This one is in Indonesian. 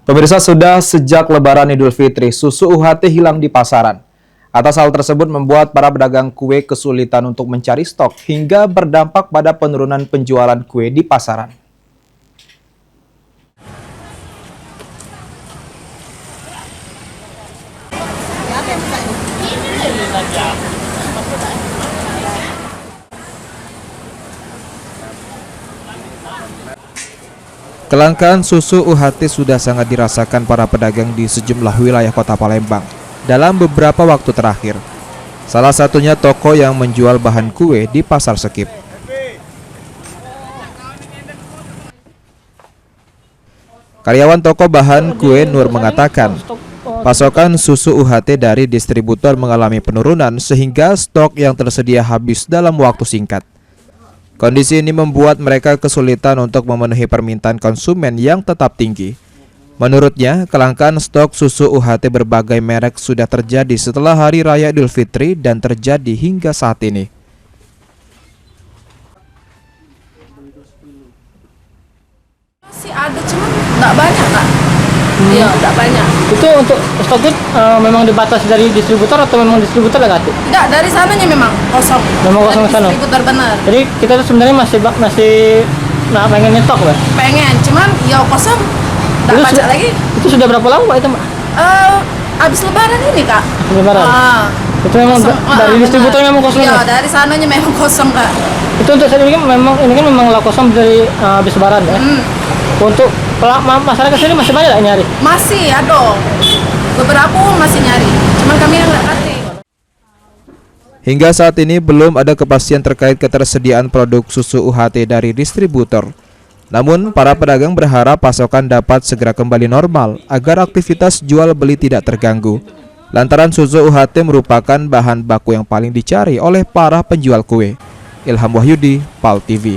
Pemirsa, sudah sejak Lebaran Idul Fitri, susu UHT hilang di pasaran. Atas hal tersebut membuat para pedagang kue kesulitan untuk mencari stok hingga berdampak pada penurunan penjualan kue di pasaran. Kelangkaan susu UHT sudah sangat dirasakan para pedagang di sejumlah wilayah kota Palembang dalam beberapa waktu terakhir. Salah satunya toko yang menjual bahan kue di Pasar Sekip. Karyawan toko bahan kue Nur mengatakan, pasokan susu UHT dari distributor mengalami penurunan sehingga stok yang tersedia habis dalam waktu singkat. Kondisi ini membuat mereka kesulitan untuk memenuhi permintaan konsumen yang tetap tinggi. Menurutnya, kelangkaan stok susu UHT berbagai merek sudah terjadi setelah Hari Raya Idul Fitri dan terjadi hingga saat ini. Masih ada, cuman nggak banyak, Kak. Iya, nggak banyak. Itu untuk stok itu memang dibatasi dari distributor atau memang distributor negatif? Nggak, dari sananya memang kosong. Memang kosong Dari sana. distributor benar. Jadi kita tuh sebenarnya masih pengen nyetok, Mbak. Pengen, cuman ya kosong. Nggak Itu baca sudah- lagi. Itu sudah berapa lama Pak itu, Mbak? Abis Lebaran ini, Kak. Lebaran. Itu memang Kosong. dari distributor Benar. memang kosong. Iya, Mas? dari sananya memang kosong, Kak. Itu untuk saat ini kan memang lah kosong dari habis Lebaran ya. Untuk masyarakat sini masih banyak nggak nyari? Masih ada. Beberapa masih nyari. Cuman kami yang nggak ngerti. Hingga saat ini belum ada kepastian terkait ketersediaan produk susu UHT dari distributor. Namun, para pedagang berharap pasokan dapat segera kembali normal agar aktivitas jual beli tidak terganggu. Lantaran susu UHT merupakan bahan baku yang paling dicari oleh para penjual kue. Ilham Wahyudi, PAL TV.